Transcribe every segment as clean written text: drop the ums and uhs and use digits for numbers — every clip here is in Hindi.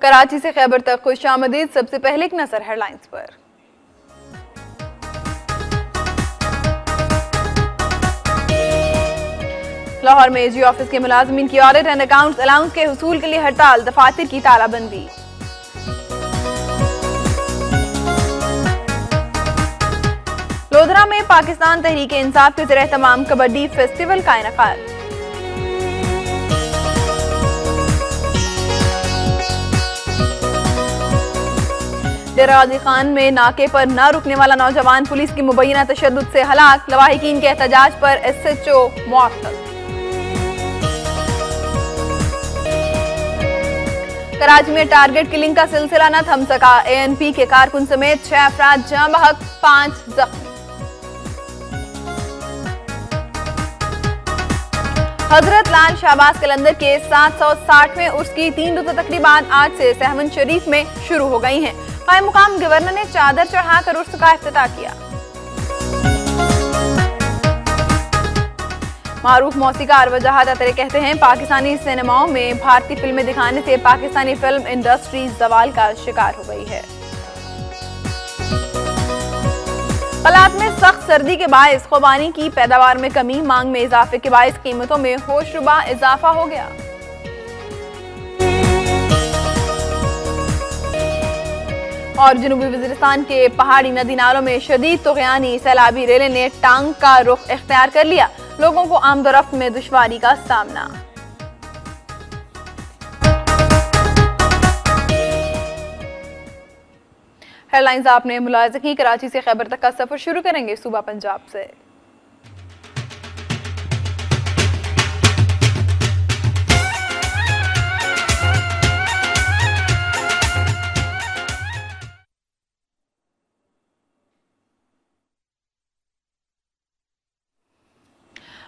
कराची से खैबर तक खुशामदीद। सबसे पहले एक नजर हेडलाइंस पर। लाहौर में एजी ऑफिस के मुलाजमीन की ऑडिट एंड अकाउंट्स अलाउंस के हुसूल के लिए हड़ताल, दफातर की तालाबंदी। लोधरा में पाकिस्तान तहरीक इंसाफ के ज़रिए तमाम कबड्डी फेस्टिवल का इनेकाद। डेरा गाजी खान में नाके पर न रुकने वाला नौजवान पुलिस की मुबैना तशद्दुद से हलाक, लवाहिकीन के एहतजाज पर SHO मुअत्तल। कराची में टारगेट किलिंग का सिलसिला न थम सका, ANP के कारकुन समेत 6 अफराद जाँ बहक, 5 जख्मी। हजरत लाल शाहबाज कलंदर के 760वें उर्स की 3 रोज़ा तकरीबात आज से सहवन शरीफ में शुरू हो गई हैं। कायम मुकाम गवर्नर ने चादर चढ़ाकर उर्स का इफ्तिताह किया। मारूफ मौसीकार वजाहत अतरे कहते हैं, पाकिस्तानी सिनेमाओं में भारतीय फिल्में दिखाने से पाकिस्तानी फिल्म इंडस्ट्री जवाल का शिकार हो गई है। हालात में सख्त सर्दी के बायस खुबानी की पैदावार में कमी, मांग में इजाफे के बायस कीमतों में होशरुबा इजाफा हो गया। और जनूबी वज़ीरिस्तान के पहाड़ी नदी नालों में शदीद तुग़यानी सैलाबी रेले ने टांग का रुख इख्तियार कर लिया, लोगों को आमदोरफ्त में दुश्वारी का सामना। हेडलाइंस आपने मुलाहिज़ा की। कराची से खैबर तक का सफर शुरू करेंगे सूबा पंजाब से।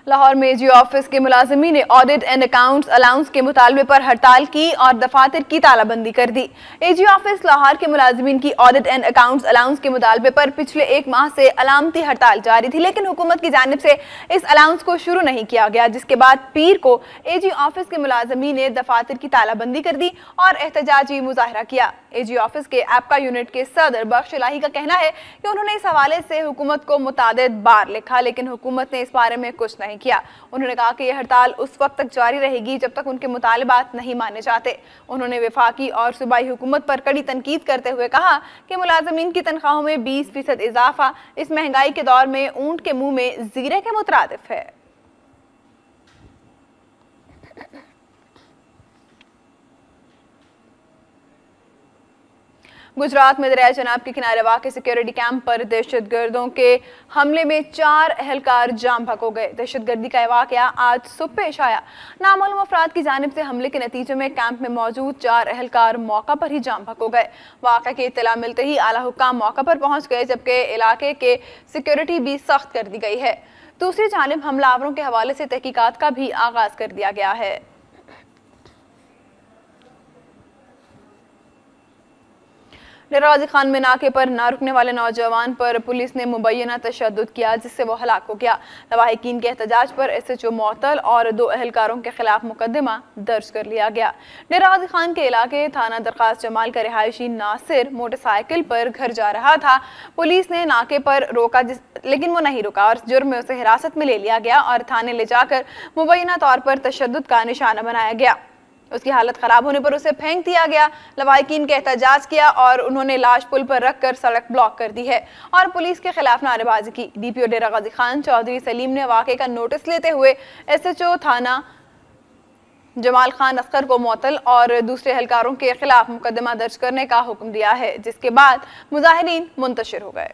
लाहौर में एजी ऑफिस के मुलाजमीन ने ऑडिट एंड अकाउंट्स अलाउंस के मुतालबे पर हड़ताल की और दफातर की तालाबंदी कर दी। एजी ऑफिस लाहौर के मुलाजमीन की ऑडिट एंड अकाउंट्स अलाउंस के मुतालबे पर पिछले 1 माह से अलामती हड़ताल जारी थी, लेकिन हुकूमत की जानिब से इस अलाउंस को शुरू नहीं किया गया, जिसके बाद पीर को एजी ऑफिस के मुलाजमीन ने दफातर की तालाबंदी कर दी और एहतजाजी मुजाहरा किया। एजी ऑफिस के एपका यूनिट के सदर बख्श इलाही का कहना है कि उन्होंने इस हवाले से हुकूमत को मुतादिद बार लिखा, लेकिन हुकूमत ने इस बारे में कुछ नहीं किया। उन्होंने कहा कि यह हड़ताल उस वक्त तक जारी रहेगी जब तक उनके मुतालिबात नहीं माने जाते। उन्होंने वफाकी और सूबाई हुकूमत पर कड़ी तनकीद करते हुए कहा कि मुलाजमीन की तनख्वाहों में 20% इजाफा इस महंगाई के दौर में ऊंट के मुंह में जीरे के मुतरादिफ है। गुजरात में दरिया जनाब के किनारे वाक़ सिक्योरिटी कैंप पर दहशतगर्दों के हमले में 4 अहलकार जाम बहक हो गए। दहशतगर्दी का वाक़या आज सुबह पेश आया। नामालूम अफराद की जानिब से हमले के नतीजे में कैंप में मौजूद 4 अहलकार मौका पर ही जाम बहक हो गए। वाक़े की इत्तला मिलते ही आला हुक्काम मौका पर पहुंच गए, जबकि इलाके के सिक्योरिटी भी सख्त कर दी गई है। दूसरी जानिब हमलावरों के हवाले से तहकीकात का भी आगाज कर दिया गया है। डेरा गाजी खान में नाके पर न रुकने वाले नौजवान पर पुलिस ने मुबैना तशद्दुद किया, जिससे वो हलाक हो गया। लवाहिकीन के एहतजाज पर SHO मुअत्तल और 2 अहलकारों के खिलाफ मुकदमा दर्ज कर लिया गया। डेरा गाजी खान के इलाके थाना दरखास्त जमाल का रिहायशी नासिर मोटरसाइकिल पर घर जा रहा था। पुलिस ने नाके पर रोका, लेकिन वो नहीं रुका और जुर्म में उसे हिरासत में ले लिया गया और थाने ले जाकर मुबैना तौर पर तशद्दुद का निशाना बनाया गया। उसकी हालत खराब होने पर उसे फेंक दिया गया। लवाहिकीन के एहतजाज किया और उन्होंने लाश पुल पर रखकर सड़क ब्लॉक कर दी है और पुलिस के खिलाफ नारेबाजी की। DPO डेरा गाजी खान चौधरी सलीम ने वाक़े का नोटिस लेते हुए SHO थाना जमाल खान असगर को मुअत्तल और दूसरे अहलकारों के खिलाफ मुकदमा दर्ज करने का हुक्म दिया है, जिसके बाद मुजाहिरीन मुंतशिर हो गए।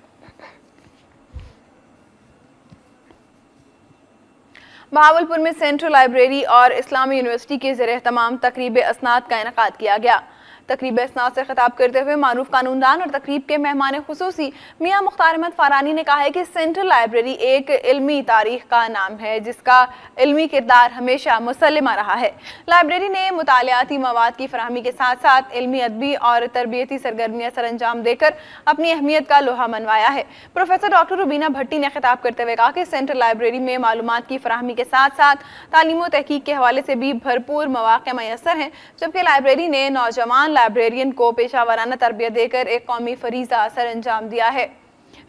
बहावलपुर में सेंट्रल लाइब्रेरी और इस्लामी यूनिवर्सिटी के ज़रिए तमाम तकरीब असनाद का इनेकाद किया गया। तकरीब असनाद से खिताब करते हुए मारूफ कानूनदान और तकरीब के मेहमान खुसूसी मियाँ मुख्तार अहमद फारानी ने कहा है कि सेंट्रल लाइब्रेरी एक इल्मी तारीख का नाम है, जिसका इल्मी किरदार हमेशा मुसल्लिमा रहा है। लाइब्रेरी ने मुतालियाती मवाद की फराहमी के साथ साथ इल्मी, अदबी और तरबियती सरगर्मियाँ सर अंजाम देकर अपनी अहमियत का लोहा मनवाया है। प्रोफेसर डॉक्टर रुबीना भट्टी ने खिताब करते हुए कहा कि सेंट्रल लाइब्रेरी में मालूमात की फराहमी के साथ साथ तालीम व तहकीक के हवाले से भी भरपूर मौक़े मैसर हैं, जबकि लाइब्रेरी ने नौजवान लाइब्रेरियन को पेशावराना तरबियत देकर एक कौमी फरीजा सर अंजाम दिया है।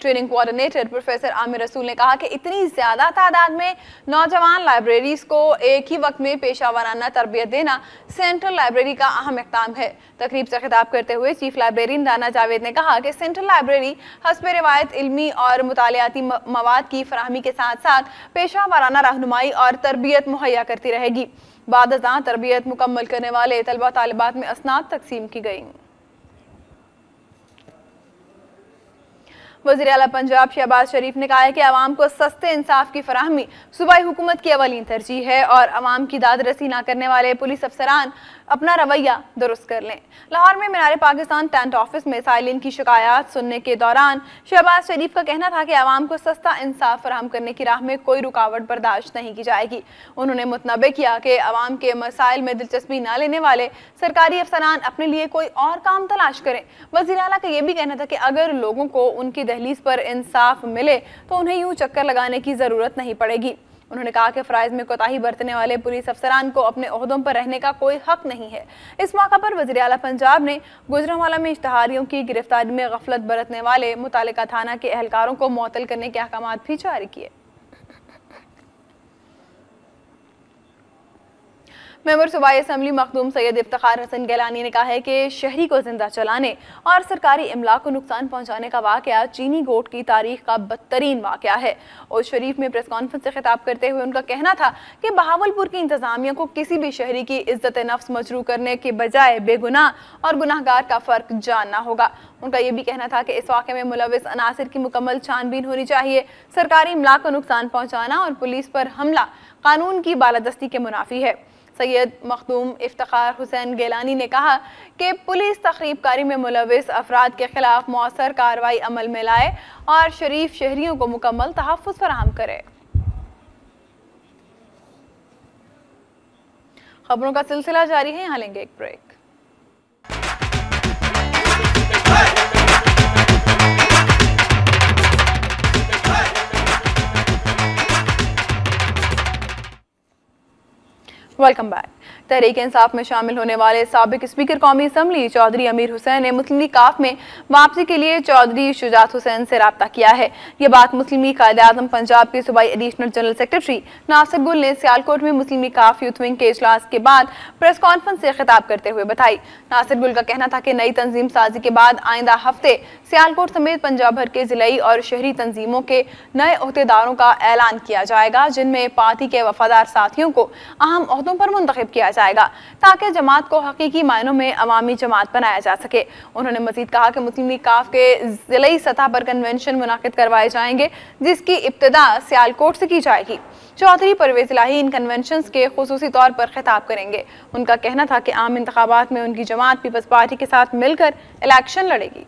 ट्रेनिंग कोऑर्डिनेटर प्रोफेसर आमिर रसूल ने कहा कि इतनी ज्यादा तादाद में नौजवान लाइब्रेरीज को एक ही वक्त में पेशावराना तरबियत देना सेंट्रल लाइब्रेरी का अहम इक़दाम है। तकरीब से खिताब करते हुए चीफ लाइब्रेरियन राना जावेद ने कहा कि सेंट्रल लाइब्रेरी हस्बे रिवायत इल्मी और मुतालियाती मवाद की फराहमी के साथ साथ पेशावराना रहनुमाई और तरबियत मुहैया करती रहेगी। बाद अज़ां तरबियत मुकम्मल करने वाले तलबा तालिबात में असनाद तकसीम की गई। वज़ीर आला पंजाब शहबाज शरीफ ने कहा है कि अवाम को सस्ते इंसाफ की फराहमी सूबाई हुकूमत की अवलीन तरजीह है और अवाम की दाद रसी न करने वाले पुलिस अफसरान अपना रवैया दुरुस्त कर लें। लाहौर में मीनार पाकिस्तान टेंट ऑफिस में साइलिन की शिकायत सुनने के दौरान शहबाज शरीफ का कहना था कि अवाम को सस्ता इंसाफ फराहम करने की राह में कोई रुकावट बर्दाश्त नहीं की जाएगी। उन्होंने मुतनबे किया कि अवाम के मसाइल में दिलचस्पी न लेने वाले सरकारी अफसरान अपने लिए कोई और काम तलाश करें। वज़ीर आला का यह भी कहना था कि अगर लोगों को उनकी दहलीज पर इंसाफ मिले तो उन्हें यूं चक्कर लगाने की जरूरत नहीं पड़ेगी। उन्होंने कहा कि फ़राइज़ में कोताही बरतने वाले पुलिस अफसरान को अपने ओहदों पर रहने का कोई हक नहीं है। इस मौका पर वज़ीर आला पंजाब ने गुजरांवाला में इश्तहारियों की गिरफ्तारी में गफलत बरतने वाले मुतालिका थाना के अहलकारों को मुअत्तल करने के अहकाम भी जारी किए। मेंबर सूबाई असम्बली मखदूम सैयद इफ्तिखार हसन गैलानी ने कहा है कि शहरी को जिंदा चलाने और सरकारी इमला को नुकसान पहुंचाने का वाकया चीनी गोट की तारीख का बदतरीन वाकया है। और शरीफ में प्रेस कॉन्फ्रेंस से खिताब करते हुए उनका कहना था कि बहावलपुर की इंतजामिया को किसी भी शहरी की इज्जत नफ्स मजरू करने के बजाय बेगुनाह और गुनाहगार का फ़र्क जानना होगा। उनका यह भी कहना था कि इस वाक़े में मुलविस अनासिर की मुकम्मल छानबीन होनी चाहिए। सरकारी इमला को नुकसान पहुँचाना और पुलिस पर हमला कानून की बालादस्ती के मुनाफी है। सैयद मखदूम इफ्तिखार हुसैन गैलानी ने कहा कि पुलिस तखरीबकारी में मुलविस अफराद के खिलाफ मौसर कार्रवाई अमल में लाए और शरीफ शहरियों को मुकम्मल तहफ़्फ़ुज़ फराहम करे। खबरों का सिलसिला जारी है, यहाँ लेंगे एक break. Welcome back. Tehreek Insaf में शामिल होने वाले साबिक स्पीकर कौमी असम्बली चौधरी अमीर हुसैन ने मुस्लिम लीग काफ में वापसी के लिए चौधरी शुजात हुसैन से राब्ता किया है। ये बात मुस्लिम लीग कायदे-आज़म पंजाब के सूबाई एडिशनल जनरल सेक्रेटरी नासिर गुल ने सियालकोट में मुस्लिम लीग काफ यूथ विंग के इजलास के बाद प्रेस कॉन्फ्रेंस से खिताब करते हुए बताई। नासिर गुल का कहना था कि नई तंजीम साजी के बाद आइंदा हफ्ते सियालकोट समेत पंजाब भर के जिलाई और शहरी तंजीमों के नए ओहदेदारों का ऐलान किया जाएगा, जिनमें पार्टी के वफादार साथियों को अहम ओहदों पर मुंतखब किया जाएगा ताकि जमात को हकीकी मायनों में अवामी जमात बनाया जा सके। उन्होंने मजीद कहा कि मुस्लिम लीग काफ के जिलाई सतह पर कन्वेंशन मुनाकिद करवाए जाएंगे, जिसकी इब्तिदा सियालकोट से की जाएगी। चौधरी परवेज इलाही इन कन्वेंशन के खुसूसी तौर पर खिताब करेंगे। उनका कहना था कि आम इंतखाबात में उनकी जमात पीपल्स पार्टी के साथ मिलकर इलेक्शन लड़ेगी।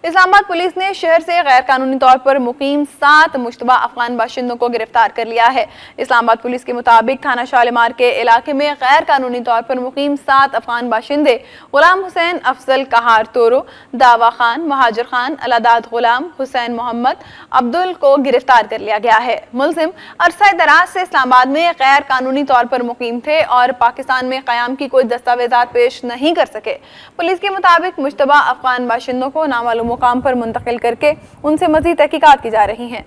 इस्लामाबाद पुलिस ने शहर से गैर कानूनी तौर पर मुकीम 7 मुश्तबा अफगान बाशिंदों को गिरफ्तार कर लिया है। इस्लामाबाद पुलिस के मुताबिक थाना शालीमार के इलाके में गैर कानूनी तौर पर मुकीम 7 अफगान बाशिंदे गुलाम हुसैन, अफजल कहार तोरो, दावा खान, महाजर खान, अलादाद गुलाम, हुसैन मोहम्मद, अब्दुल को गिरफ्तार कर लिया गया है। मुलजिम अरसा दराज से इस्लामाबाद में गैर कानूनी तौर पर मुकीम थे और पाकिस्तान में क़याम की कोई दस्तावेजात पेश नहीं कर सके। पुलिस के मुताबिक मुश्तबा अफगान बाशिंदों को नामालूम मुकाम पर मुंतकिल करके उनसे मजीद तहकीकात की जा रही हैं।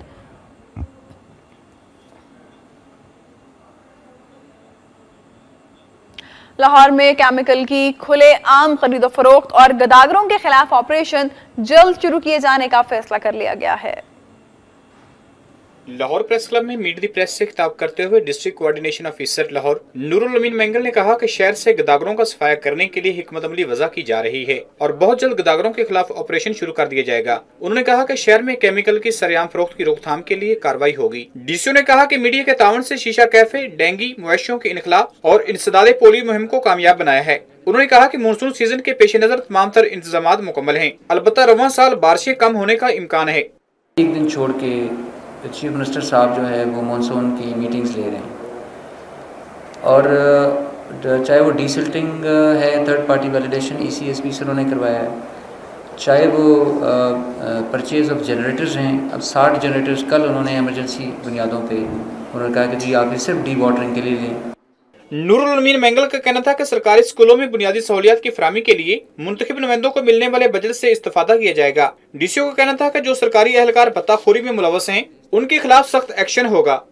लाहौर में केमिकल की खुले आम खरीदो फरोख्त और गदागरों के खिलाफ ऑपरेशन जल्द शुरू किए जाने का फैसला कर लिया गया है। लाहौर प्रेस क्लब में मीट द प्रेस से खिताब करते हुए district coordination officer Lahore Noorul Amin Mangal ने कहा कि शहर से गदागरों का सफाया करने के लिए हिकमत अमली वज़ा की जा रही है और बहुत जल्द गदागरों के खिलाफ ऑपरेशन शुरू कर दिया जाएगा। उन्होंने कहा कि शहर में केमिकल की सरेआम फरोख्त की रोकथाम के लिए कार्रवाई होगी। डीसीओ ने कहा कि मीडिया के ताउन से शीशा कैफे, डेंगी, मवेशियों के इनखला और इंसदादे पोलियो मुहिम को कामयाब बनाया है। उन्होंने कहा कि मानसून सीजन के पेश नजर तमाम तर इंतजाम मुकम्मल हैं। अलबत्ता रवां साल बारिशें कम होने का इम्कान है। एक दिन छोड़ के चीफ मिनिस्टर साहब जो है वो मानसून की मीटिंग्स ले रहे हैं और चाहे वो डीसिल्टिंग है, थर्ड पार्टी वैलिडेशन ECSP से उन्होंने करवाया है, चाहे वो परचेज़ ऑफ जनरेटर्स हैं। अब 60 जनरेटर्स कल उन्होंने एमरजेंसी बुनियादों पे उन्होंने कहा कि जी आप ये सिर्फ डी वाटरिंग के लिए लें। नूरुल अमीन मैंगल का कहना था कि सरकारी स्कूलों में बुनियादी सहूलियात की फराहमी के लिए मुंतखब नुमाइंदों को मिलने वाले बजट से इस्तेफादा किया जाएगा। डीसीओ का कहना था कि जो सरकारी एहलकार भत्ताखोरी में मुलव्वस हैं, उनके खिलाफ सख्त एक्शन होगा।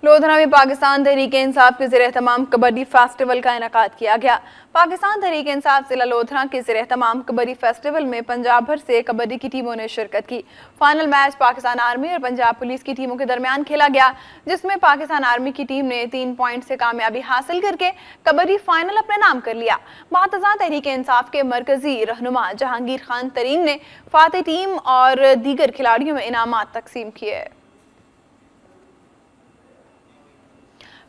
लोधरा में पाकिस्तान तहरीक-ए-इंसाफ के ज़ेर-ए-तमाम कबड्डी फेस्टिवल का इनेकाद किया गया। पाकिस्तान तहरीक-ए-इंसाफ जिला लोधरा के ज़ेर-ए-तमाम कबड्डी फेस्टिवल में पंजाब भर से कबड्डी की टीमों ने शिरकत की। फाइनल मैच पाकिस्तान आर्मी और पंजाब पुलिस की टीमों के दरमियान खेला गया, जिसमें पाकिस्तान आर्मी की टीम ने 3 पॉइंट से कामयाबी हासिल करके कबड्डी फाइनल अपने नाम कर लिया। बातज़ा तहरीक-ए-इंसाफ के मरकजी रहनुमा जहांगीर खान तरीन ने फातेह टीम और दीगर खिलाड़ियों में इनामात तकसीम किए।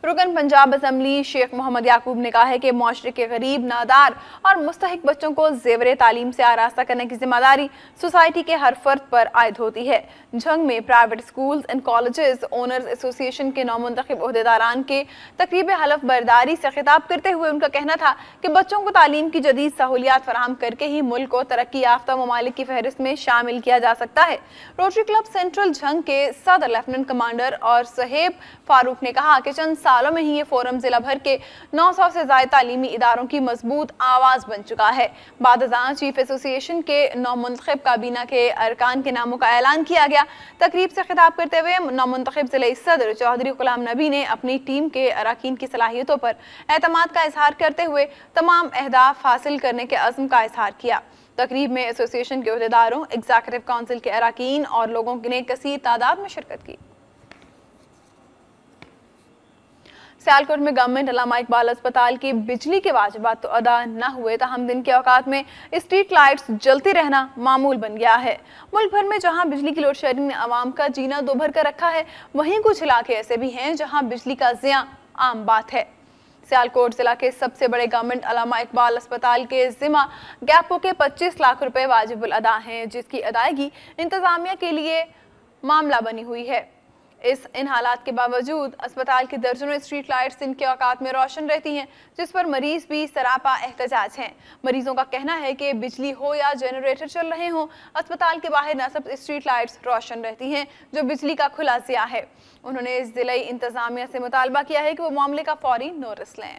रुकन पंजाब असम्बली शेख मोहम्मद याकूब ने कहा है कि मुआशरे के गरीब, नादार और मुस्तहिक बच्चों को ज़ेवर तालीम से आरास्ता करने की जिम्मेदारी सोसाइटी के हर फर्द पर आयद होती है। झंग में private schools and colleges owners association के नौमुंतखब ओहदेदारान के तकरीब हलफ बर्दारी से खिताब करते हुए उनका कहना था कि बच्चों को तालीम की जदीद सहूलियात फराहम करके ही मुल्क को तरक्की याफ्ता ममालिक की फहरिस्त में शामिल किया जा सकता है। रोटरी क्लब सेंट्रल झंग के सदर लेफ्टिनेंट कमांडर और सहेब फारूक ने कहा कि चंद सालों में ही ये फोरम जिला भर के 900 से ज्यादा तालीमी इदारों की मजबूत आवाज बन चुका है। बादशाह चीफ एसोसिएशन के नौमुंतखब काबीना के अरकान के नामों का ऐलान किया गया। तकरीब से खिताब करते हुए नौमुंतखब जिले सदर चौधरी गुलाम नबी ने अपनी टीम के अरकान की सलाहियतों पर एतमाद का इजहार करते हुए तमाम अहदाफ हासिल करने के अज़्म का इजहार किया। तकरीब में एसोसिएशन के ओहदेदारों, एग्जीक्यूटिव काउंसिल के अरकान और लोगों ने कसीर तादाद में शिरकत की। सियालकोट में गवर्नमेंट अल्लामा इकबाल अस्पताल की बिजली के वाजिबात तो अदा न हुए, तहम दिन के औकात में स्ट्रीट लाइट्स जलती रहना मामूल बन गया है। मुल्क भर में जहां बिजली की लोड शेडिंग ने आवाम का जीना दोभर कर रखा है, वहीं कुछ इलाके ऐसे भी हैं जहां बिजली का ज़िया आम बात है। सियालकोट जिला के सबसे बड़े गवर्नमेंट अल्लामा इकबाल अस्पताल के जिम्मा गैपो के 25 लाख रुपए वाजिबुल अदा हैं, जिसकी अदायगी इंतजामिया के लिए मामला बनी हुई है। इन हालात के बावजूद अस्पताल की दर्जनों स्ट्रीट लाइट्स दिन के औकात में रोशन रहती हैं, जिस पर मरीज भी सरापा एहतजाज हैं। मरीजों का कहना है कि बिजली हो या जनरेटर चल रहे हों, अस्पताल के बाहर न सब स्ट्रीट लाइट्स रोशन रहती हैं, जो बिजली का खुला ज़िया है। उन्होंने जिला इंतजामिया से मुतालबा किया है कि वो मामले का फौरी नोटिस लें।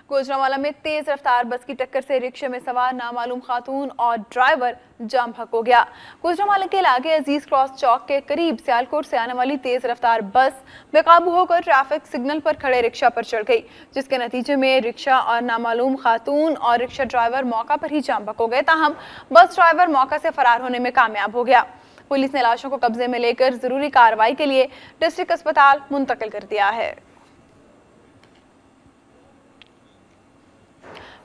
गुजरांवाला में तेज रफ्तार बस की टक्कर से रिक्शे में सवार नामालूम खातून और ड्राइवर जाम हक हो गया। गुजरांवाला के इलाके अजीज क्रॉस चौक के करीब सियालकोट से आने वाली तेज रफ्तार बस बेकाबू होकर ट्रैफिक सिग्नल पर खड़े रिक्शा पर चढ़ गई, जिसके नतीजे में रिक्शा और नामालूम खातून और रिक्शा ड्राइवर मौका पर ही जाम हक हो गए। ताहम बस ड्राइवर मौका से फरार होने में कामयाब हो गया। पुलिस ने लाशों को कब्जे में लेकर जरूरी कार्रवाई के लिए डिस्ट्रिक्ट अस्पताल मुंतकिल कर दिया है।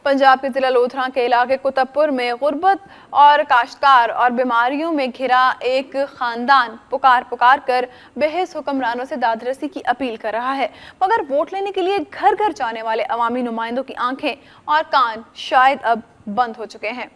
पंजाब के जिला लोधरा के इलाके कुतुबपुर में गुर्बत और काश्तकार और बीमारियों में घिरा एक खानदान पुकार कर बेहिस हुक्मरानों से दादरसी की अपील कर रहा है, मगर वोट लेने के लिए घर घर जाने वाले अवामी नुमाइंदों की आंखें और कान शायद अब बंद हो चुके हैं।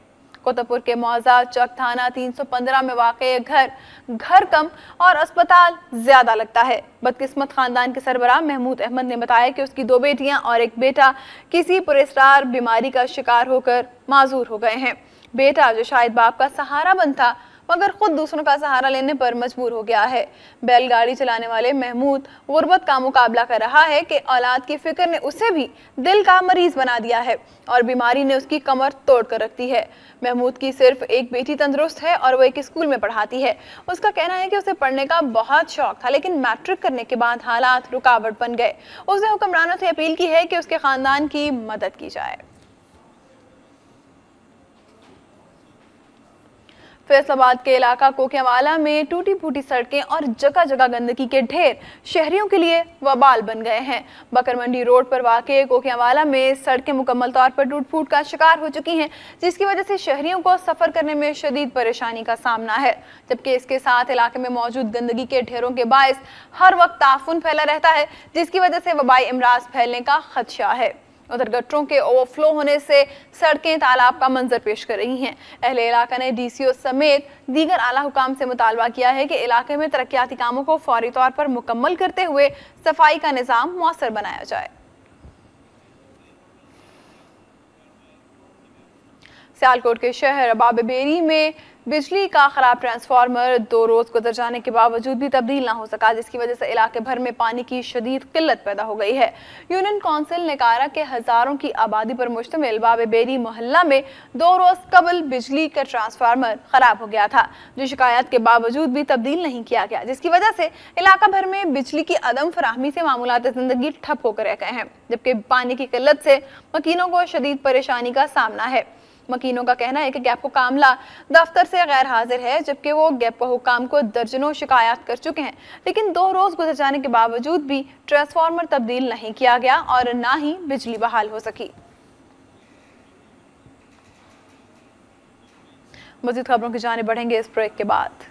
कुतुबपुर के मौजा चक थाना 315 में वाक़े घर कम और अस्पताल ज्यादा लगता है। बदकिस्मत खानदान के सरबराह महमूद अहमद ने बताया कि उसकी 2 बेटियां और एक बेटा किसी पुरस्कार बीमारी का शिकार होकर माजूर हो गए हैं। बेटा जो शायद बाप का सहारा बनता, मगर खुद दूसरों का सहारा लेने पर मजबूर हो गया है। बैलगाड़ी चलाने वाले महमूद गुर्बत का मुकाबला कर रहा है कि औलाद की फिक्र ने उसे भी दिल का मरीज बना दिया है और बीमारी ने उसकी कमर तोड़ कर रखती है। महमूद की सिर्फ एक बेटी तंदुरुस्त है और वो एक स्कूल में पढ़ाती है। उसका कहना है कि उसे पढ़ने का बहुत शौक था, लेकिन मैट्रिक करने के बाद हालात रुकावट बन गए। उसने हुक्मरानों से अपील की है कि उसके खानदान की मदद की जाए। फैसलाबाद के इलाका कोकियावाला में टूटी फूटी सड़कें और जगह जगह गंदगी के ढेर शहरियों के लिए वबाल बन गए हैं। बकर मंडी रोड पर वाक़े कोकियावाला में सड़कें मुकम्मल तौर पर टूट फूट का शिकार हो चुकी हैं, जिसकी वजह से शहरियों को सफ़र करने में शदीद परेशानी का सामना है। जबकि इसके साथ इलाके में मौजूद गंदगी के ढेरों के बायस हर वक्त ताफुन फैला रहता है, जिसकी वजह से वबाई इमराज फैलने का खदशा है। उधर गटरों के ओवरफ्लो होने से सड़कें तालाब का मंजर पेश कर रही हैं। अहले इलाका ने डीसीओ समेत दीगर आला हुकाम से मुतालबा किया है कि इलाके में तरक्याती कामों को फौरी तौर पर मुकम्मल करते हुए सफाई का निज़ाम मौसर बनाया जाए। सियालकोट के शहर बाबेबेरी में बिजली का खराब ट्रांसफार्मर 2 रोज गुजर जाने के बावजूद भी तब्दील ना हो सका, जिसकी वजह से इलाके भर में पानी की शदीद किल्लत पैदा हो गई है। यूनियन काउंसिल ने कारा के हजारों की आबादी पर मुश्तमिल बाबेबेरी मोहल्ला में 2 रोज कबल बिजली का ट्रांसफार्मर खराब हो गया था, जो शिकायत के बावजूद भी तब्दील नहीं किया गया, जिसकी वजह से इलाका भर में बिजली की अदम फराहमी से मामूलात जिंदगी ठप होकर रह गए हैं, जबकि पानी की किल्लत से मकीनों को शदीद परेशानी का सामना है। मकीनों का कहना है कि गैप कामला दफ्तर से गैर हाजिर है, जबकि वो गैप हुकाम को दर्जनों शिकायत कर चुके हैं, लेकिन 2 रोज गुजर जाने के बावजूद भी ट्रांसफार्मर तब्दील नहीं किया गया और ना ही बिजली बहाल हो सकी। मज़ीद खबरों की जानिब बढ़ेंगे इस ब्रेक के बाद।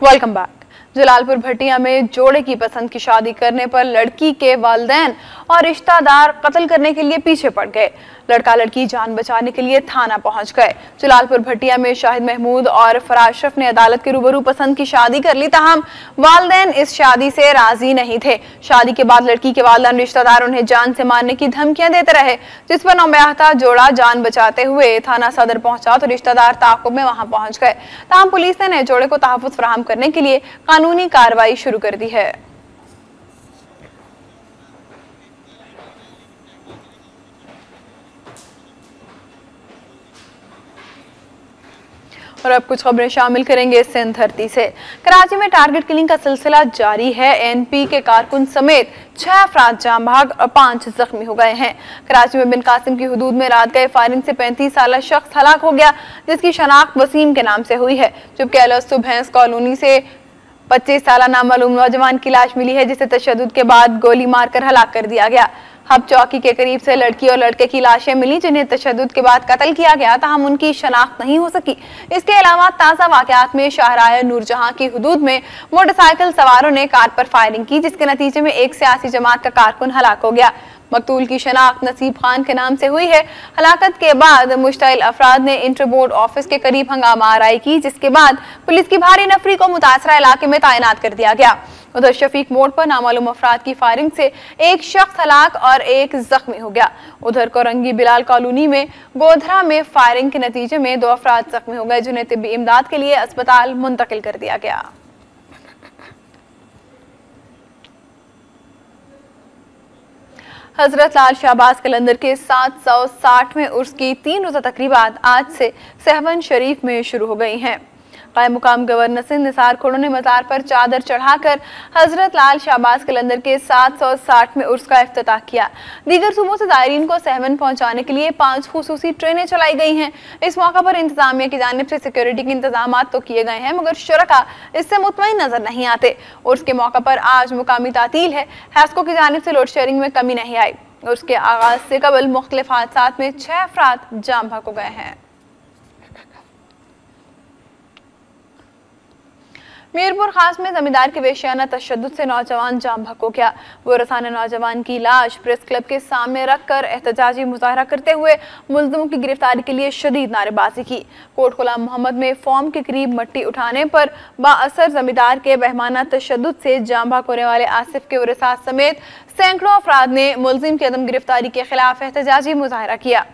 Welcome back. जलालपुर भटिया में जोड़े की पसंद की शादी करने पर लड़की के वालिदैन और रिश्तेदार कत्ल करने के लिए पीछे पड़ गए। लड़का लड़की जान बचाने के लिए थाना पहुंच गए। जलालपुर भटिया में शाहिद महमूद और फराज अशरफ ने अदालत के रूबरू पसंद की शादी कर ली, ताहम वालिदैन इस शादी से राजी नहीं थे। शादी के बाद लड़की के वालिदैन रिश्तेदार उन्हें जान से मारने की धमकियां देते रहे, जिस पर नौब्याहता जोड़ा जान बचाते हुए थाना सदर पहुंचा तो रिश्तेदार ताक़ुब में वहां पहुंच गए। ताहम पुलिस ने नए जोड़े को तहफ़्फ़ुज़ फराहम करने के लिए कानूनी कार्रवाई शुरू कर दी है। और अब कुछ खबरें शामिल करेंगे सिंध धरती से। कराची में टारगेट किलिंग का सिलसिला जारी है। एनपी के कारकुन समेत 6 अफराद जाम भाग और 5 जख्मी हो गए हैं। कराची में बिन कासिम की हुदूद में रात गए फायरिंग से 35 साला शख्स हलाक हो गया, जिसकी शनाख्त वसीम के नाम से हुई है, जबकि अलस्तु भैंस कॉलोनी से 25 साला नामालूम नौजवान की लाश मिली है, जिसे तशद्दुद के बाद गोली मारकर हलाक कर दिया गया। हब चौकी के करीब से लड़की और लड़के की लाशें मिली, जिन्हें तशद्दुद के बाद कत्ल किया गया, ताहम उनकी शनाख्त नहीं हो सकी। इसके अलावा ताज़ा वाक़यात में शाहराह नूरजहां की हुदूद में मोटरसाइकिल सवारों ने कार पर फायरिंग की, जिसके नतीजे में एक सियासी जमात का कारकुन हलाक हो गया। मकतूल की शनाख्त नसीब खान के नाम से हुई है। हलाकत के बाद मुश्तइल अफराद ने इंटर बोर्ड ऑफिस के करीब हंगामा आराई की, जिसके बाद पुलिस की भारी नफरी को मुतासरा इलाके में तैनात कर दिया गया। उधर शफीक मोड़ पर नामालूम अफराद की फायरिंग से एक शख्स हलाक और एक जख्मी हो गया। उधर कोरंगी बिलाल कॉलोनी में गोधरा में फायरिंग के नतीजे में 2 अफराद जख्मी हो गए, जिन्हें तिब्बी इमदाद के लिए अस्पताल मुंतकिल कर दिया गया। हजरत लाल शाहबाज कलंदर के 760वें उर्स की 3 रोज़ा तकरीबात आज से सहवन शरीफ में शुरू हो गई हैं। कायम मुकाम गवर्नर सिंध निसार खोड़ो ने मज़ार पर चादर चढ़ाकर हजरत लाल शाहबाज कलंदर के 760वें उर्स का इफ्तिताह किया। दीगर सूबों से ज़ायरीन को सहवन पहुंचाने के लिए 5 खुसूसी ट्रेनें चलाई गई हैं। इस मौका पर इंतजामिया की जानिब से सिक्योरिटी के इंतजाम तो किए गए हैं, मगर शुरका इससे मुतमईन नजर नहीं आते। उर्स के मौका पर आज मुकामी तातील है। हैस्को की जानिब से लोड शेयरिंग में कमी नहीं आई। उसके आगाज से कबल मुख्तलिफ हादसात में 6 अफराद जाम भाग हो गए हैं। मीरपुर खास में जमींदार के वेश्याना तशद्दुद से नौजवान जाम भाग हो गया। वो रसाने नौजवान की लाश प्रेस क्लब के सामने रखकर एहतजाजी मुजाहरा करते हुए मुल्ज़िमों की गिरफ्तारी के लिए शदीद नारेबाजी की। कोट गुलाम मोहम्मद में फॉर्म के करीब मट्टी उठाने पर बाअसर जमींदार के बहमाना तशद्दुद से जाम भाग होने वाले आसिफ के वरसात समेत सैकड़ों अफराद ने मुल्ज़िम की अदम गिरफ्तारी के खिलाफ एहतजाजी मुजाहरा किया।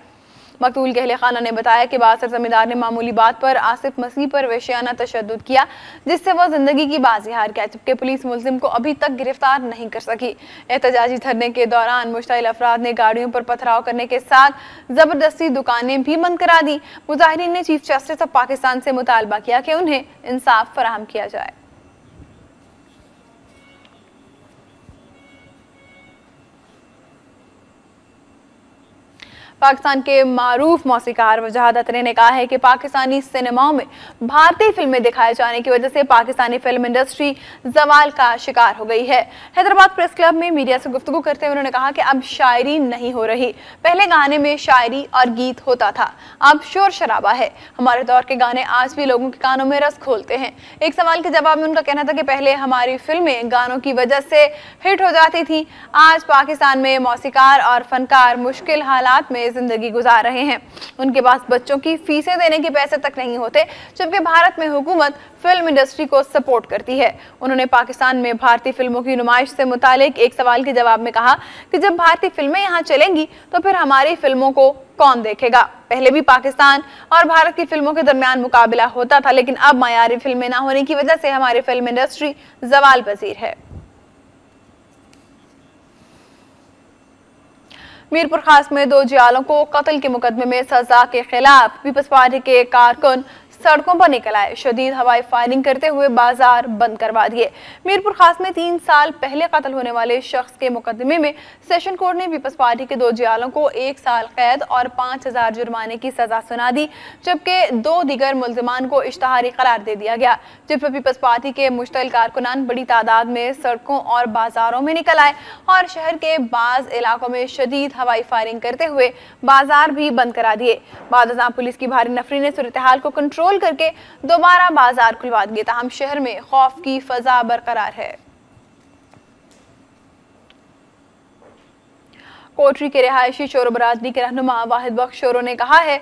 मकतूल के अहले खाना ने बताया कि बासर जमींदार ने मामूली बात पर आसिफ मसीह पर वेश्याना तशद्दुद किया, जिससे वह जिंदगी की बाजी हार गया, जबकि पुलिस मुल्जिम को अभी तक गिरफ्तार नहीं कर सकी। एहतजाजी धरने के दौरान मुश्तइल अफराद ने गाड़ियों पर पथराव करने के साथ जबरदस्ती दुकानें भी बंद करा दी। मुजाहिरीन ने चीफ जस्टिस ऑफ पाकिस्तान से मुतालबा किया कि उन्हें इंसाफ फराहम किया जाए। पाकिस्तान के मारूफ मौसीकार वजाहत अतरे ने कहा है कि पाकिस्तानी सिनेमाओं में भारतीय फिल्में दिखाए जाने की वजह से पाकिस्तानी फिल्म इंडस्ट्री जवाल का शिकार हो गई है। हैदराबाद प्रेस क्लब में मीडिया से गुफ्तगू करते हुए उन्होंने कहा कि अब शायरी नहीं हो रही। पहले गाने में शायरी और गीत होता था, अब शोर शराबा है। हमारे दौर के गाने आज भी लोगों के कानों में रस खोलते हैं। एक सवाल के जवाब में उनका कहना था कि पहले हमारी फिल्में गानों की वजह से हिट हो जाती थी। आज पाकिस्तान में मौसीकार और फनकार मुश्किल हालात में जिंदगी गुजार रहे हैं। उनके पास बच्चों की फीसें देने के पैसे तक नहीं होते, जबकि भारत में हुकूमत फिल्म इंडस्ट्री को सपोर्ट करती है। उन्होंने पाकिस्तान में भारतीय फिल्मों की नुमाइश से मुतालिक एक सवाल के जवाब में कहा कि जब भारतीय फिल्में यहाँ चलेंगी तो फिर हमारी फिल्मों को कौन देखेगा। पहले भी पाकिस्तान और भारत की फिल्मों के दरमियान मुकाबला होता था, लेकिन अब मयारी फिल्में ना होने की वजह से हमारी फिल्म इंडस्ट्री जवाल पजीर है। मीरपुर खास में 2 जियालों को कत्ल के मुकदमे में सजा के खिलाफ पीपल्स पार्टी के कारकुन सड़कों पर निकल आए। शदीद हवाई फायरिंग करते हुए बाजार बंद करवा दिए। मीरपुर खास में 3 साल पहले कत्ल होने वाले शख्स के मुकदमे में सेशन कोर्ट ने पीपल्स पार्टी के 2 जियालों को 1 साल कैद और 5000 जुर्माने की सजा सुना दी, जबकि 2 दीगर मुल्जिमान को इश्तहारी करार दे दिया गया, जिस पर पीपल्स पार्टी के मुश्तल कारकुनान बड़ी तादाद में सड़कों और बाजारों में निकल आए और शहर के बाज इलाकों में शदीद हवाई फायरिंग करते हुए बाजार भी बंद करा दिए। बाद पुलिस की भारी नफरी ने सूरत हाल को कंट्रोल करके दोबारा बाजार खुलवा दिए, ताहम शहर में खौफ की फजा बरकरार है। कोटरी के रिहायशी शोरो बरादरी के रहनुमा वाहिद बख्श शोरो ने कहा है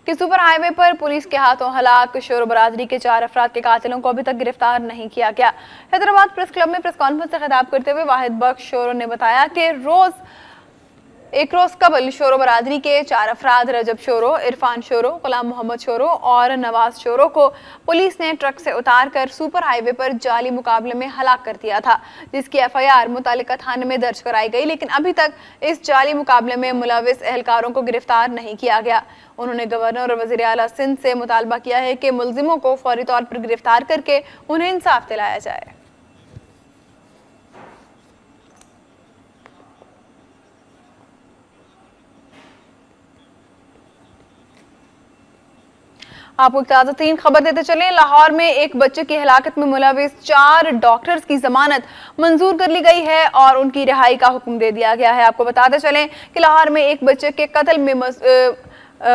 कि सुपर हाईवे पर पुलिस के हाथों हलाक शोरो बरादरी के 4 अफराद के कातिलों को अभी तक गिरफ्तार नहीं किया गया। हैदराबाद प्रेस क्लब में प्रेस कॉन्फ्रेंस से खिताब करते हुए वाहिद बख्श शोरो ने बताया कि एक रोज कबल शोरो बरादरी के 4 अफराद रजब शोरो, इरफान शोरो, गुलाम मोहम्मद शोरो और नवाज शोरो को पुलिस ने ट्रक से उतार कर सुपर हाईवे पर जाली मुकाबले में हलाक कर दिया था, जिसकी FIR मुतालिका थाने में दर्ज कराई गई, लेकिन अभी तक इस जाली मुकाबले में मुलविस एहलकारों को गिरफ्तार नहीं किया गया। उन्होंने गवर्नर और वज़ीर आला सिंध से मुतालबा किया है कि मुलजिमों को फौरी तौर पर गिरफ्तार करके उन्हें इंसाफ दिलाया जाए। आपको एक ताज़ा तरीन खबर देते चलें। लाहौर में एक बच्चे की हलाकत में मुलविस 4 डॉक्टर्स की जमानत मंजूर कर ली गई है और उनकी रिहाई का हुक्म दे दिया गया है। आपको बताते चलें कि लाहौर में एक बच्चे के कत्ल में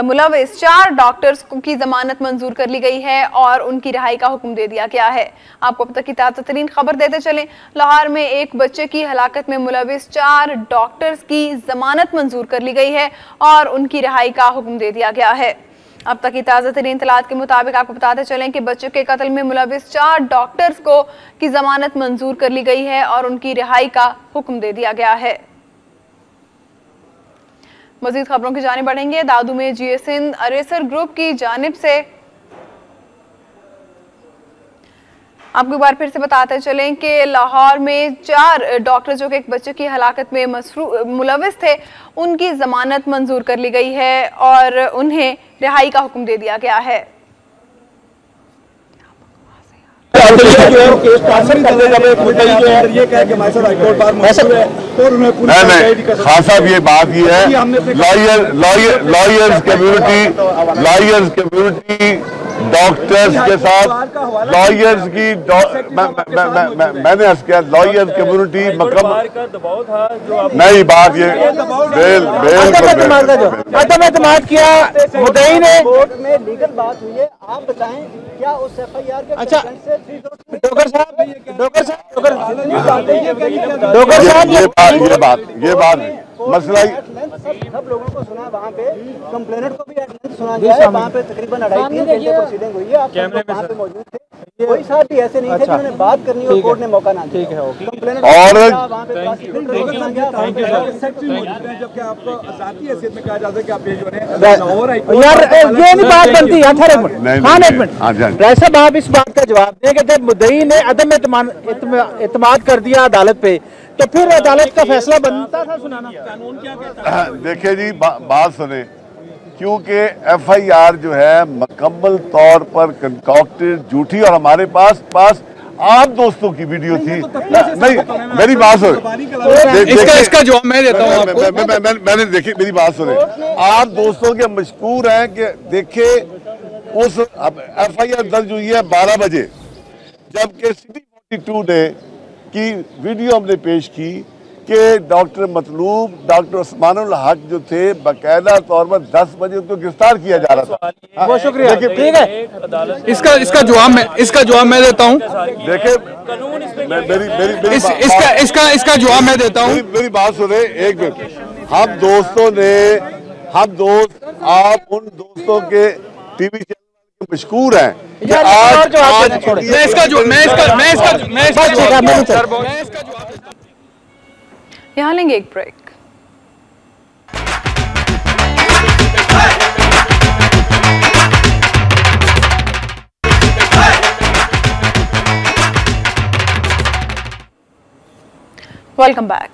मुलविस 4 डॉक्टर्स की जमानत मंजूर कर ली गई है और उनकी रिहाई का हुक्म दे दिया गया है। आपको अब तक की ताज़ा तरीन खबर देते चलें। लाहौर में एक बच्चे की हलाकत में मुलविस 4 डॉक्टर्स की जमानत मंजूर कर ली गई है और उनकी रिहाई का हुक्म दे दिया गया है। अब तक की ताज़ा तरीन इत्तलात के मुताबिक आपको बताते चलें कि बच्चों के कत्ल में मुलविस 4 डॉक्टर्स को की जमानत मंजूर कर ली गई है और उनकी रिहाई का हुक्म दे दिया गया है। मजीद खबरों की जानिब बढ़ेंगे। दादू में GS सिंध अरेसर ग्रुप की जानिब से आपको एक बार फिर से बताते चलें कि लाहौर में 4 डॉक्टर जो कि एक बच्चे की हलाकत में मुलविस थे, उनकी जमानत मंजूर कर ली गई है और उन्हें रिहाई का हुक्म दे दिया गया है। खान साहब ये बात ये है, लॉयर्स कम्युनिटी डॉक्टर्स के साथ लॉयर्स की मैंने अर्ज किया लॉयर्स कम्युनिटी नहीं बात ये अदम एतमाद किया मुद्दई ने कोर्ट में लीगल बात हुई है। आप बताएं क्या उस FIR के अच्छा डॉक्टर साहब ये बात मसला सब लोगों को सुना, वहाँ पे कंप्लेनेंट को भी एट सुना गया है। वहाँ पे तकरीबन 2.5-3 घंटे प्रोसीडिंग हुई है। आप सब लोग वहाँ पे मौजूद थे, कोई साहब भी ऐसे नहीं थे जिन्होंने बात करनी और कोर्ट ने मौका ना दिया। ठीक है, कंप्लेनेंट और वहाँ पे जबकि आपको आजादी हैसियत में कहा जाता है कि आप ये जो है यार ये नहीं बात बनती है। एक मिनट साहब, आप इस बात का जवाब दें कि जब मुद्दई ने अदम एतमाद कर दिया अदालत पे, तो फिर अदालत का फैसला बनता था सुनाना। कानून क्या कहता है? देखिए जी, बात सुने, क्योंकि FIR जो है मुकम्मल तौर पर कंकॉक्टेड झूठी और हमारे पास आप दोस्तों की वीडियो थी। नहीं, मेरी बात सुने, इसका जवाब मैं देता हूँ। मैंने देखी, मेरी बात सुने, आप दोस्तों के मशकूर हैं कि देखे उस FIR दर्ज हुई है 12 बजे, जबकि City 42 ने की वीडियो हमने पेश की कि डॉक्टर मतलूब, डॉक्टर उस्मानुल हक जो थे बाकायदा तौर पर 10 बजे उनको गिरफ्तार किया जा रहा था। बहुत शुक्रिया, ठीक है। इसका जवाब मैं देता हूँ। देखिए इसका जवाब मैं देता हूँ। मेरी बात सुने एक मिनट। हम दोस्त आप उन दोस्तों के टीवी चैनल के मशहूर हैं कि यहाँ लेंगे एक ब्रेक। Welcome back.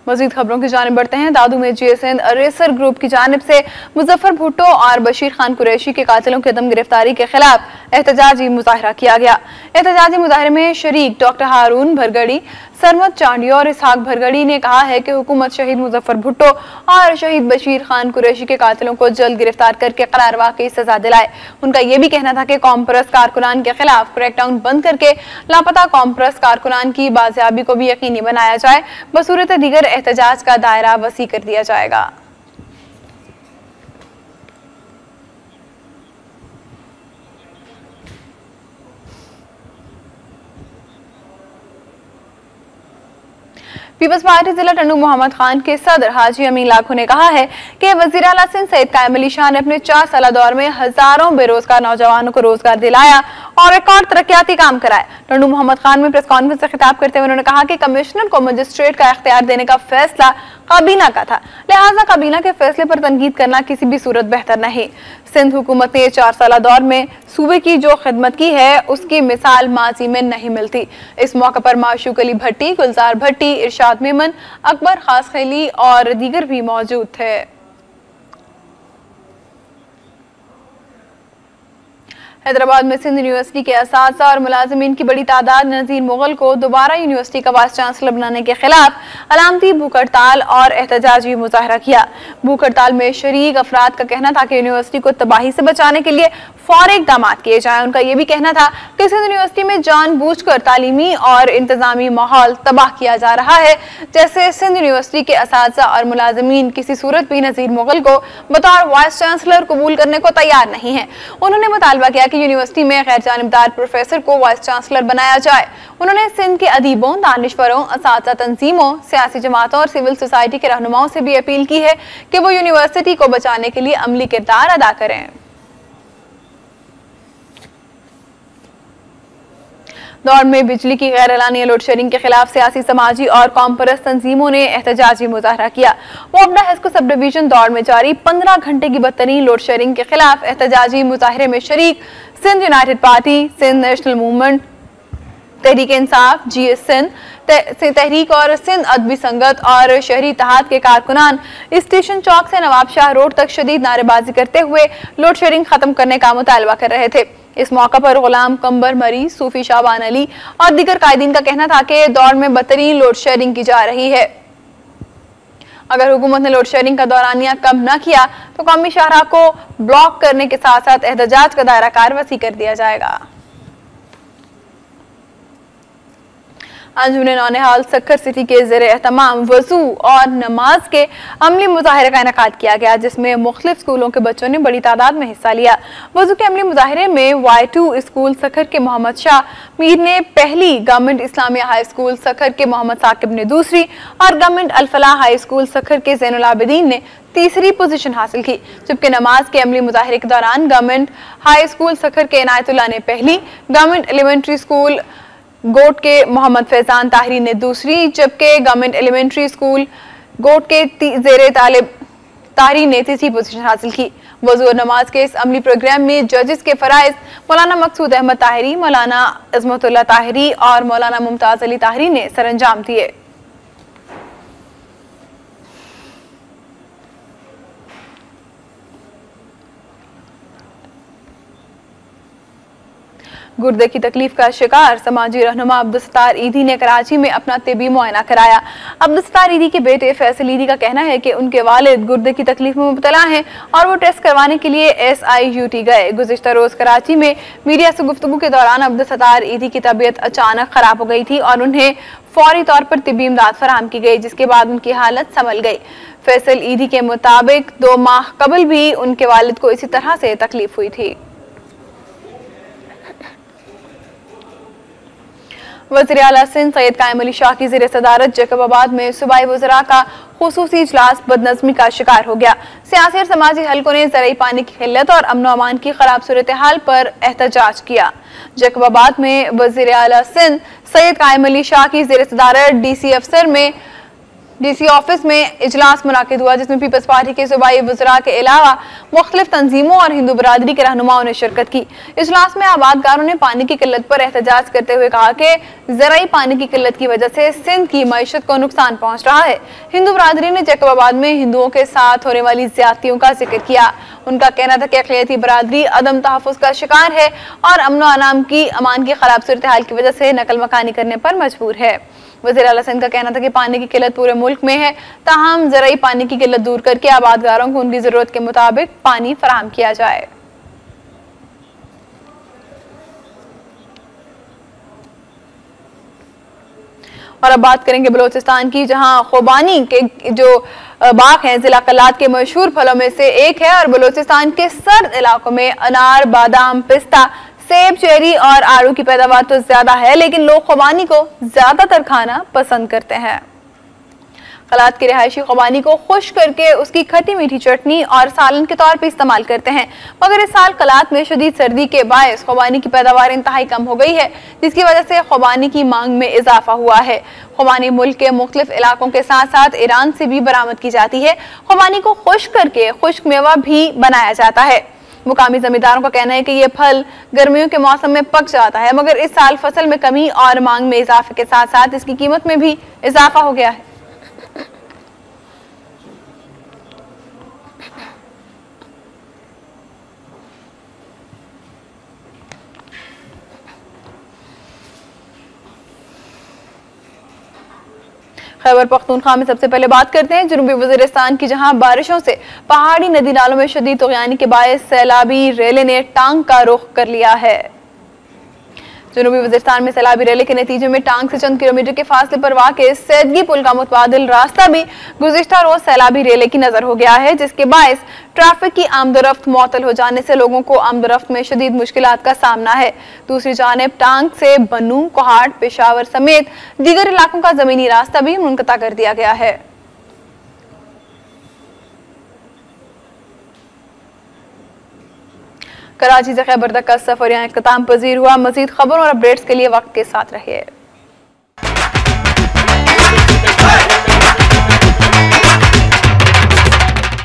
मजीद खबरों की जानिब बढ़ते हैं। दादू में जीएसएन रेसर ग्रुप की जानिब से मुजफ्फर भुट्टो और बशीर खान कुरैशी के कातिलों की अदम गिरफ्तारी के खिलाफ एहतजाजी मुजाहरा किया गया। एहतजाजी मुजाहरे में शरीक डॉक्टर हारून भरगड़ी, सरमद चांडी और इसहाक भरगड़ी ने कहा है कि हुकूमत शहीद मुजफ्फर भुट्टो और शहीद बशीर खान कुरैशी के कातिलों को जल्द गिरफ्तार करके करारवा की सजा दिलाए। उनका यह भी कहना था कि कॉमप्रस कारकुनान के खिलाफ क्रैकडाउन बंद करके लापता कॉमप्रस कारकुनान की बाजियाबी को भी यकीनी बनाया जाए। बसूरत दीगर एहतजाज का दायरा वसी कर दिया जाएगा। पीपल्स पार्टी जिला टंडू मोहम्मद खान के सदर हाजी अमीन लाखो ने कहा है कि वजीर आला सिंध सईद कायम अली शाह ने अपने 4 साल दौर में हजारों बेरोजगार नौजवानों को रोजगार दिलाया और रिकॉर्ड तरक्याती काम कराए। टंडू मोहम्मद खान में प्रेस कॉन्फ्रेंस से खिताब करते हुए उन्होंने कहा कि कमिश्नर को मजिस्ट्रेट का इख्तियार देने का फैसला काबीना का था, लिहाजा काबीना के फैसले पर तनकीद करना किसी भी सूरत बेहतर नहीं। सिंध हुकूमत ने 4 साल दौर में सूबे की जो खिदमत की है उसकी मिसाल माजी में नहीं मिलती। इस मौके पर माशूक अली भट्टी, गुलजार भट्टी, इरशाद मेमन, अकबर खास खैली और दीगर भी मौजूद थे। हैदराबाद में सिंध यूनिवर्सिटी के असातिज़ा और मुलाजिमीन की बड़ी तादाद ने नज़ीर मुगल को दोबारा यूनिवर्सिटी का वाइस चांसलर बनाने के खिलाफ अलामती भूख हड़ताल और एहतजाजी मुजाहरा किया। भूख हड़ताल में शरीक अफराद का कहना था कि यूनिवर्सिटी को तबाही से बचाने के लिए फौरी इक़दाम किए जाए। उनका यह भी कहना था कि सिंध यूनिवर्सिटी में जानबूझकर तालीमी और इंतजामी माहौल तबाह किया जा रहा है, जैसे सिंध यूनिवर्सिटी के असातिज़ा और मुलाजिमीन किसी सूरत भी नज़ीर मुगल को बतौर वाइस चांसलर कबूल करने को तैयार नहीं है। उन्होंने मुतालबा किया कि यूनिवर्सिटी में गैर जानिबदार प्रोफेसर को वाइस चांसलर बनाया जाए। उन्होंने सिंध के अदीबों, दानिशवरों, असातिज़ा तंजीमों, सियासी जमातों और सिविल सोसाइटी के रहनुमाओं से भी अपील की है कि वो यूनिवर्सिटी को बचाने के लिए अमली किरदार अदा करें। दौर में बिजली की गैर एलानिया लोड शेडिंग के खिलाफ सियासी, समाजी और कॉमपर्स तंजीमों ने एहतजाजी मुजाहरा किया। वोबडा हेस्को सब डिवीजन दौर में जारी 15 घंटे की बदतरीन लोड शेडिंग के खिलाफ एहतजाजी मुजाहरे में शरीक Sindh united party, Sindh national movement, Tehreek Insaf, GS Sindh, Tehreek और सिंध अदबी संगत और शहरी इत्तेहाद के कारकुनान स्टेशन चौक से नवाब शाह रोड तक शदीद नारेबाजी करते हुए लोड शेडिंग खत्म करने का मुतालबा कर रहे थे। इस मौका पर गुलाम कंबर मरी, सूफी शाबान अली और दीगर कायदीन का कहना था कि दौर में बदतरीन लोड शेडिंग की जा रही है। अगर हुकूमत ने लोड शेडिंग का दौरानिया कम न किया तो कौमी शाहराह को ब्लॉक करने के साथ साथ एहतजाज का दायरा कार वसी कर दिया जाएगा। अंजुमन नौनिहाल सक्खर सिटी के ज़ेरे एहतमाम वजू और नमाज के अमली मुजाहरे का इनेकाद किया गया, जिसमें मुख्तलिफ स्कूलों के बच्चों ने बड़ी तादाद में हिस्सा लिया। वजू के अमली मुजाहरे में Y2 स्कूल सक्खर के मोहम्मद शाह मीर ने पहली, government Islamia high school Sukkur के मोहम्मद साकिब ने दूसरी और government Al Falah high school Sukkur के ज़ैनुल आबिदीन ने तीसरी पोजीशन हासिल की। जबकि नमाज के अमली मुजाहरे के दौरान गवर्नमेंट हाई स्कूल सक्खर के इनायतुल्लाह ने पहली, गवर्नमेंट एलिमेंट्री स्कूल गोट के मोहम्मद फैजान ताहिरी ने दूसरी, जबकि गवर्नमेंट एलिमेंट्री स्कूल गोट के ज़ेरे तालिब ताहिरी ने तीसरी पोजीशन हासिल की। वज़ू और नमाज के इस अमली प्रोग्राम में जजेस के फराइज मौलाना मकसूद अहमद ताहिरी, मौलाना अजमतुल्लाह ताहिरी और मौलाना मुमताज अली ताहिरी ने सरअंजाम दिए। गुर्दे की तकलीफ का शिकार समाजी रहनुमा अब्दुल सत्तार ईदी ने कराची में अपना तिबी मुआयना कराया। अब्दुल सत्तार ईदी के बेटे फैसल ईदी का कहना है कि उनके वालिद गुर्दे की तकलीफ में मुब्तला हैं और वो टेस्ट करवाने के लिए SIUT गए। गुज़िश्ता रोज कराची में मीडिया से गुफ्तगू के दौरान अब्दुल सत्तार ईदी की तबीयत अचानक खराब हो गई थी और उन्हें फौरी तौर पर तिबी इमदाद फराहम की गई, जिसके बाद उनकी हालत संभल गई। फैसल ईदी के मुताबिक 2 माह कबल भी उनके वालिद को इसी तरह से तकलीफ हुई थी। वज़ीर आला सिंध सैयद कायम अली शाह की ज़ेर सदारत जैकबाबाद में सूबाई वज़रा का खुसूसी इजलास बदनज़मी का शिकार हो गया। सियासी और समाजी हलकों ने ज़राई पानी की किल्लत और अमन अमान की खराब सूरत हाल पर एहतजाज किया। जैकबाबाद में वज़ीर आला सिंध सैयद कायम अली शाह की ज़ेर सदारत DC ऑफिस में इजलास मुनाकिद हुआ, जिसमें पीपल्स पार्टी के सूबाई वज़रा के अलावा मुख्तलिफ तंजीमों और हिंदू बरादरी के रहनुमाओं ने शिरकत की। इजलास में आबादगारों ने पानी की किल्लत पर एहतजाज करते हुए कहा कि ज़राई पानी की किल्लत की वजह से सिंध की मईशत को नुकसान पहुंच रहा है। हिंदू बरादरी ने जैकबाबाद में हिंदुओं के साथ होने वाली ज्यादतियों का जिक्र किया। उनका कहना था कि अक़लियती बरादरी अदम तहफ़्फ़ुज़ का शिकार है और अमन की खराब सूरत हाल की वजह से नकल मकानी करने पर मजबूर है। वज़ीर आला सिंध का कहना था कि पानी की किल्लत पूरे मुल्क में है, ताहम ज़राई पानी की किल्लत दूर करके आबादगारों को उनकी ज़रूरत के मुताबिक पानी फराहम किया जाए। और अब बात करेंगे बलोचिस्तान की, जहां खुबानी के जो बाग हैं जिला कलात के मशहूर फलों में से एक है और बलोचिस्तान के सर्द इलाकों में अनार, बादाम, पिस्ता, सेब, चेरी और आड़ू की पैदावार तो ज्यादा है, लेकिन लोग खुबानी को ज्यादातर खाना पसंद करते हैं। कलात के रिहायशी खुबानी को खुश करके उसकी खट्टी मीठी चटनी और सालन के तौर पर इस्तेमाल करते हैं, मगर इस साल कलात में शदीद सर्दी के बायस खुबानी की पैदावार इंतहाई कम हो गई है, जिसकी वजह से खुबानी की मांग में इजाफा हुआ है। खुबानी मुल्क के मुख्तलिफ इलाकों के साथ साथ ईरान से भी बरामद की जाती है। खुबानी को खुश करके खुश्क मेवा भी बनाया जाता है। मुकामी जमींदारों का कहना है कि यह फल गर्मियों के मौसम में पक जाता है, मगर इस साल फसल में कमी और मांग में इजाफे के साथ साथ इसकी कीमत में भी इजाफा हो गया है। खैबर पख्तूनख्वा में सबसे पहले बात करते हैं जनूबी वज़ीरिस्तान की, जहां बारिशों से पहाड़ी नदी नालों में शदीद तुग़यानी के बायस सैलाबी रेले ने टांग का रुख कर लिया है। जनूबी वज़ीरिस्तान में सैलाबी रेले के नतीजे में टांग से चंद किलोमीटर के फासले पर वाक़े सैदगी पुल का मुतबादिल रास्ता भी गुज़िश्ता रोज सैलाबी रेले की नजर हो गया है, जिसके बायस ट्रैफिक की आमदोरफ्त मुअत्तल हो जाने से लोगों को आमदोरफ्त में शदीद मुश्किलात का सामना है। दूसरी जानिब टांग से बनू, कोहाट, पेशावर समेत दीगर इलाकों का जमीनी रास्ता भी मुनक़ता कर दिया गया है। कराची से खैबर तक का सफर यहाँ इख्तिताम पजीर हुआ। मजीद खबरों और अपडेट्स के लिए वक्त के साथ रहिए।